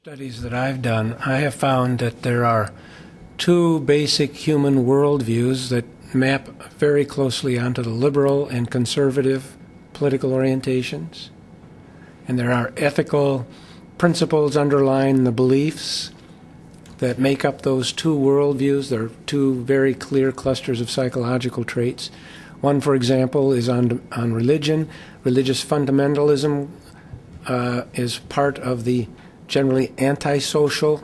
Studies that I've done, I have found that there are two basic human worldviews that map very closely onto the liberal and conservative political orientations. And there are ethical principles underlying the beliefs that make up those two worldviews. There are two very clear clusters of psychological traits. One, for example, is on religion. Religious fundamentalism is part of the generally antisocial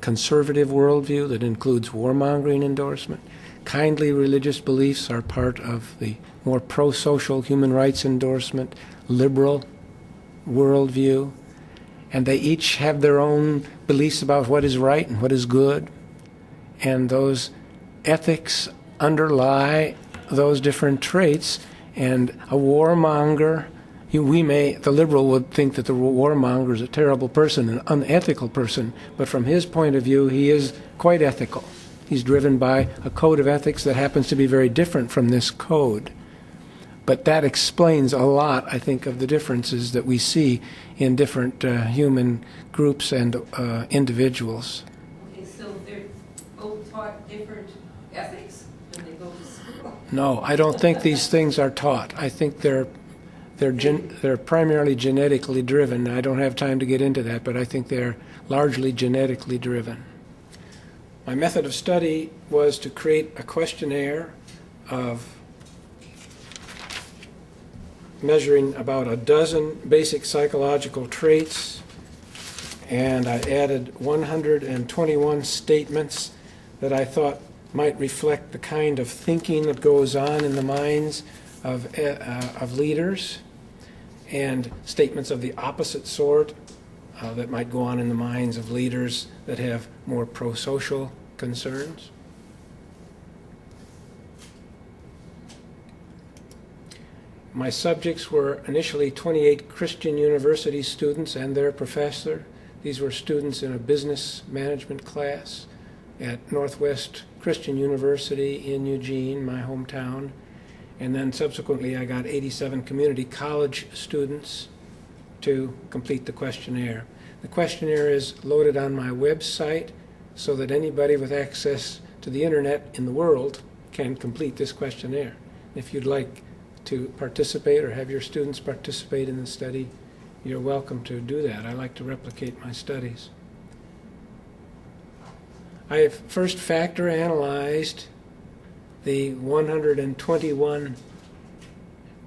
conservative worldview that includes warmongering endorsement. Kindly religious beliefs are part of the more pro-social human rights endorsement, liberal worldview. And they each have their own beliefs about what is right and what is good. And those ethics underlie those different traits. And a warmonger, the liberal would think that the warmonger is a terrible person, an unethical person, but from his point of view, he is quite ethical. He's driven by a code of ethics that happens to be very different from this code. But that explains a lot, I think, of the differences that we see in different human groups and individuals. Okay, so they're both taught different ethics when they go to school? No, I don't think these things are taught. I think they're primarily genetically driven. I don't have time to get into that, but I think they're largely genetically driven. My method of study was to create a questionnaire of measuring about a dozen basic psychological traits, and I added 121 statements that I thought might reflect the kind of thinking that goes on in the minds of leaders, and statements of the opposite sort that might go on in the minds of leaders that have more pro-social concerns. My subjects were initially 28 Christian university students and their professor. These were students in a business management class at Northwest Christian University in Eugene, my hometown. And then subsequently I got 87 community college students to complete the questionnaire. The questionnaire is loaded on my website so that anybody with access to the internet in the world can complete this questionnaire. If you'd like to participate or have your students participate in the study, you're welcome to do that. I like to replicate my studies. I have first factor analyzed the 121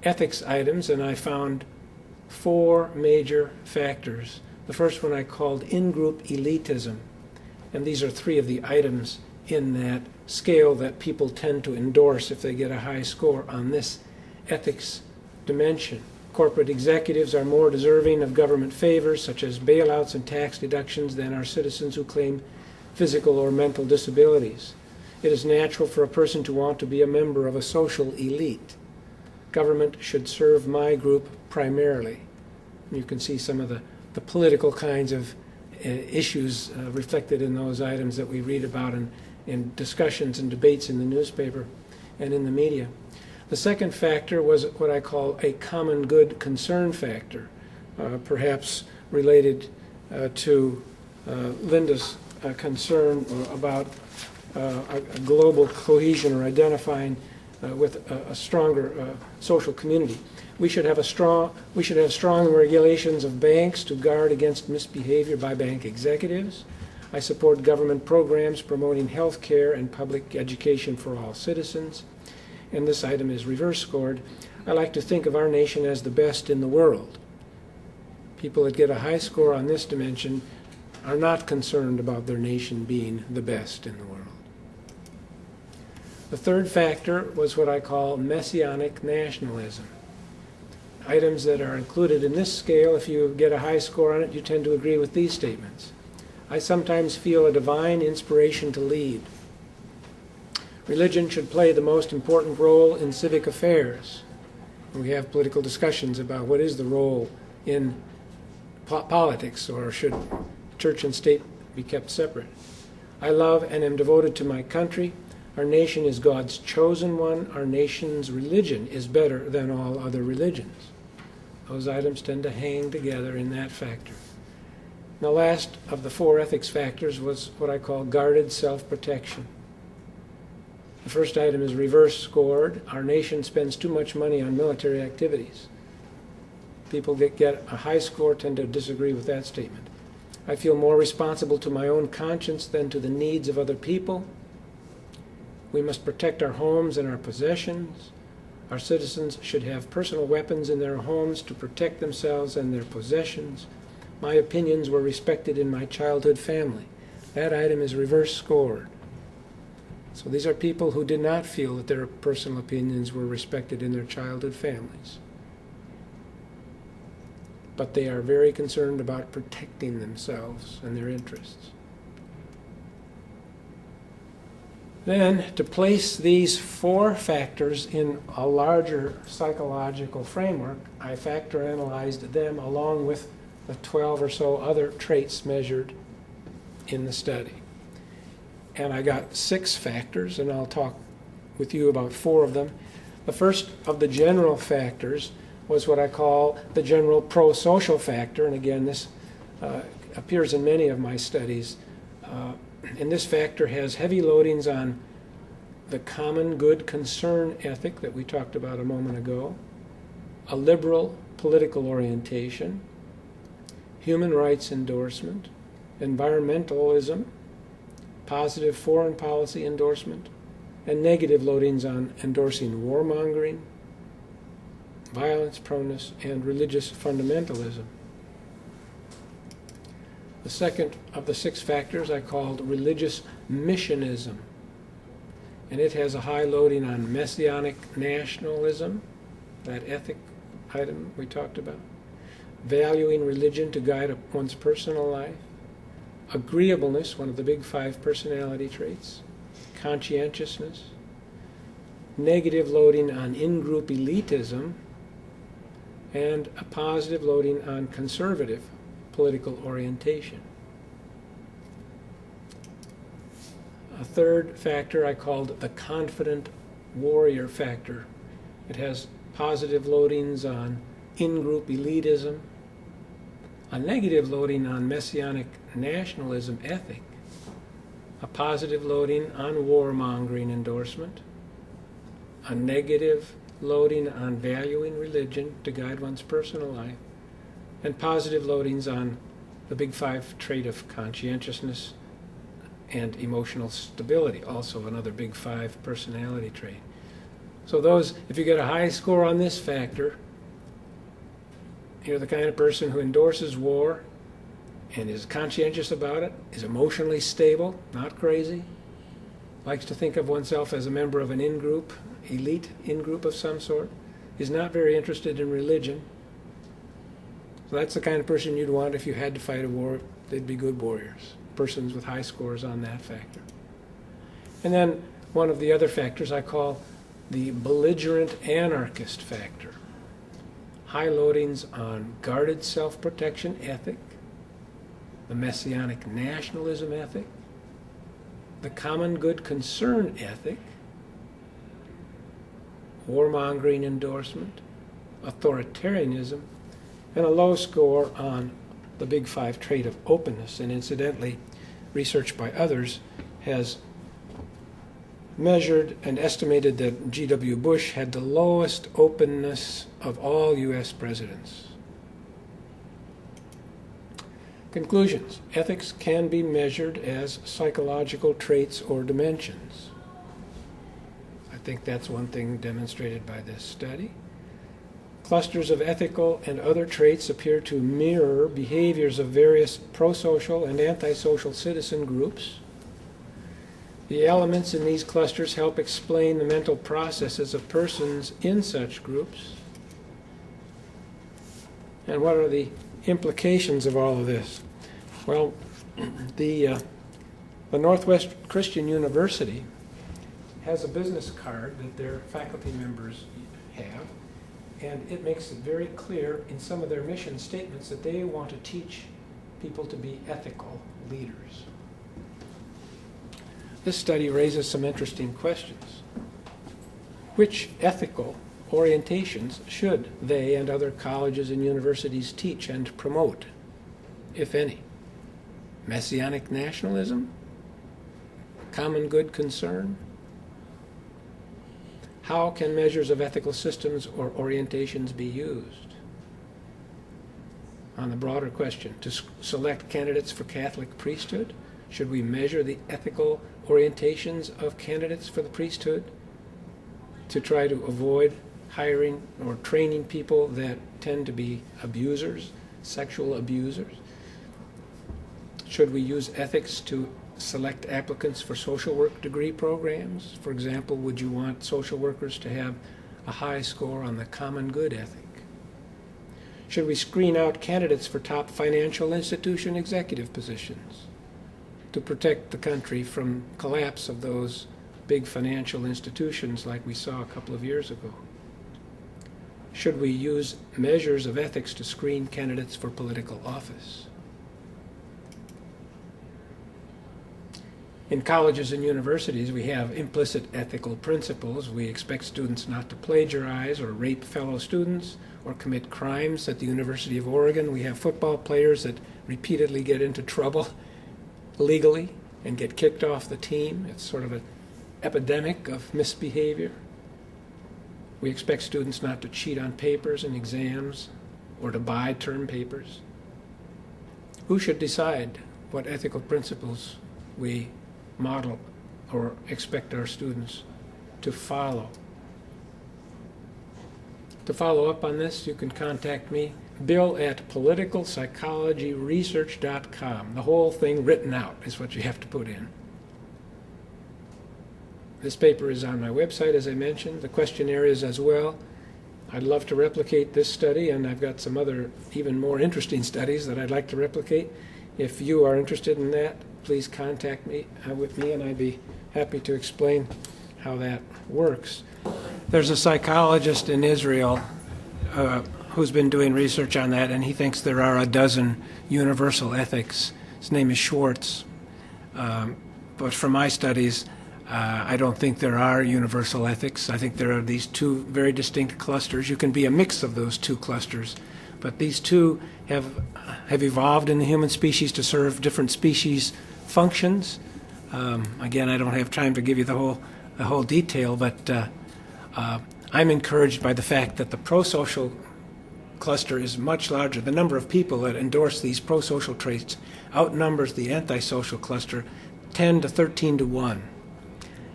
ethics items, and I found four major factors. The first one I called in-group elitism, and these are three of the items in that scale that people tend to endorse if they get a high score on this ethics dimension. Corporate executives are more deserving of government favors, such as bailouts and tax deductions, than are citizens who claim physical or mental disabilities. It is natural for a person to want to be a member of a social elite. Government should serve my group primarily. And you can see some of the political kinds of issues reflected in those items that we read about in discussions and debates in the newspaper and in the media. The second factor was what I call a common good concern factor, perhaps related to Linda's concern about a global cohesion or identifying with a stronger social community. We should have strong regulations of banks to guard against misbehavior by bank executives. I support government programs promoting health care and public education for all citizens. And this item is reverse scored. I like to think of our nation as the best in the world. People that get a high score on this dimension are not concerned about their nation being the best in the world. The third factor was what I call messianic nationalism. Items that are included in this scale, if you get a high score on it, you tend to agree with these statements. I sometimes feel a divine inspiration to lead. Religion should play the most important role in civic affairs. We have political discussions about what is the role in politics, or should church and state be kept separate. I love and am devoted to my country. Our nation is God's chosen one. Our nation's religion is better than all other religions. Those items tend to hang together in that factor. The last of the 4 ethics factors was what I call guarded self-protection. The first item is reverse scored. Our nation spends too much money on military activities. People that get a high score tend to disagree with that statement. I feel more responsible to my own conscience than to the needs of other people. We must protect our homes and our possessions. Our citizens should have personal weapons in their homes to protect themselves and their possessions. My opinions were respected in my childhood family. That item is reverse scored. So these are people who did not feel that their personal opinions were respected in their childhood families. But they are very concerned about protecting themselves and their interests. Then, to place these 4 factors in a larger psychological framework, I factor analyzed them along with the 12 or so other traits measured in the study. And I got 6 factors, and I'll talk with you about 4 of them. The first of the general factors was what I call the general pro-social factor, and again, this appears in many of my studies. And this factor has heavy loadings on the common good concern ethic that we talked about a moment ago, a liberal political orientation, human rights endorsement, environmentalism, positive foreign policy endorsement, and negative loadings on endorsing warmongering, violence proneness, and religious fundamentalism. The second of the 6 factors I called religious missionism, and it has a high loading on messianic nationalism, that ethic item we talked about, valuing religion to guide one's personal life, agreeableness, one of the big 5 personality traits, conscientiousness, negative loading on in-group elitism, and a positive loading on conservative political orientation. A third factor I called the confident warrior factor. It has positive loadings on in-group elitism, a negative loading on messianic nationalism ethic, a positive loading on warmongering endorsement, a negative loading on valuing religion to guide one's personal life, and positive loadings on the big 5 trait of conscientiousness and emotional stability, also another big 5 personality trait. So those, if you get a high score on this factor, you're the kind of person who endorses war and is conscientious about it, is emotionally stable, not crazy, likes to think of oneself as a member of an in-group, elite in-group of some sort, is not very interested in religion. So that's the kind of person you'd want if you had to fight a war. They'd be good warriors, persons with high scores on that factor. And then one of the other factors I call the belligerent anarchist factor. High loadings on guarded self-protection ethic, the messianic nationalism ethic, the common good concern ethic, warmongering endorsement, authoritarianism, and a low score on the big 5 trait of openness. And incidentally, research by others has measured and estimated that G.W. Bush had the lowest openness of all U.S. presidents. Conclusions. Ethics can be measured as psychological traits or dimensions. I think that's one thing demonstrated by this study. Clusters of ethical and other traits appear to mirror behaviors of various pro-social and antisocial citizen groups. The elements in these clusters help explain the mental processes of persons in such groups. And what are the implications of all of this? Well, the Northwest Christian University has a business card that their faculty members have, and it makes it very clear in some of their mission statements that they want to teach people to be ethical leaders. This study raises some interesting questions. Which ethical orientations should they and other colleges and universities teach and promote, if any? Messianic nationalism? Common good concern? How can measures of ethical systems or orientations be used? On the broader question, to select candidates for Catholic priesthood, should we measure the ethical orientations of candidates for the priesthood to try to avoid hiring or training people that tend to be abusers, sexual abusers? Should we use ethics to select applicants for social work degree programs? For example, would you want social workers to have a high score on the common good ethic? Should we screen out candidates for top financial institution executive positions to protect the country from collapse of those big financial institutions like we saw a couple of years ago? Should we use measures of ethics to screen candidates for political office? In colleges and universities, we have implicit ethical principles. We expect students not to plagiarize or rape fellow students or commit crimes. At the University of Oregon, we have football players that repeatedly get into trouble legally and get kicked off the team. It's sort of an epidemic of misbehavior. We expect students not to cheat on papers and exams or to buy term papers. Who should decide what ethical principles we model or expect our students to follow? To follow up on this, you can contact me, bill@politicalpsychologyresearch.com. The whole thing written out is what you have to put in. This paper is on my website, as I mentioned. The questionnaire is as well. I'd love to replicate this study, and I've got some other even more interesting studies that I'd like to replicate. If you are interested in that, please contact me with me, and I'd be happy to explain how that works. There's a psychologist in Israel who's been doing research on that, and he thinks there are a dozen universal ethics. His name is Schwartz. But from my studies, I don't think there are universal ethics. I think there are these two very distinct clusters. You can be a mix of those two clusters, but these two have evolved in the human species to serve different species functions. Again, I don't have time to give you the whole detail, but I'm encouraged by the fact that the pro-social cluster is much larger. The number of people that endorse these pro-social traits outnumbers the antisocial cluster 10 to 13 to 1.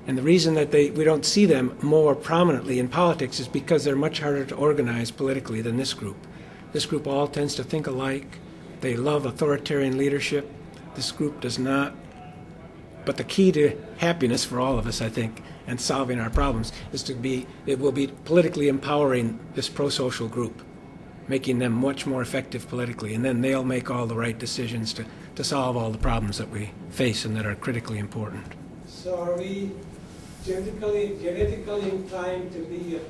And the reason that we don't see them more prominently in politics is because they're much harder to organize politically than this group. This group all tends to think alike. They love authoritarian leadership. This group does not. But the key to happiness for all of us, I think, and solving our problems is it will be politically empowering this pro-social group, making them much more effective politically, and then they'll make all the right decisions to solve all the problems that we face and that are critically important. So are we genetically inclined to be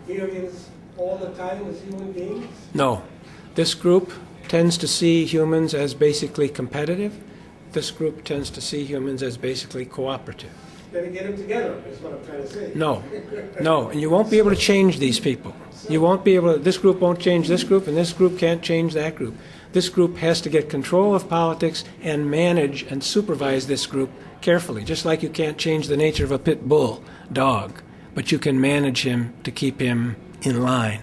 aliens all the time as human beings? No. This group tends to see humans as basically competitive. This group tends to see humans as basically cooperative. Then get them together, is what I'm trying to say. No. And you won't be able to change these people. You won't be able to, this group won't change this group, and this group can't change that group. This group has to get control of politics and manage and supervise this group carefully, just like you can't change the nature of a pit bull dog, but you can manage him to keep him in line.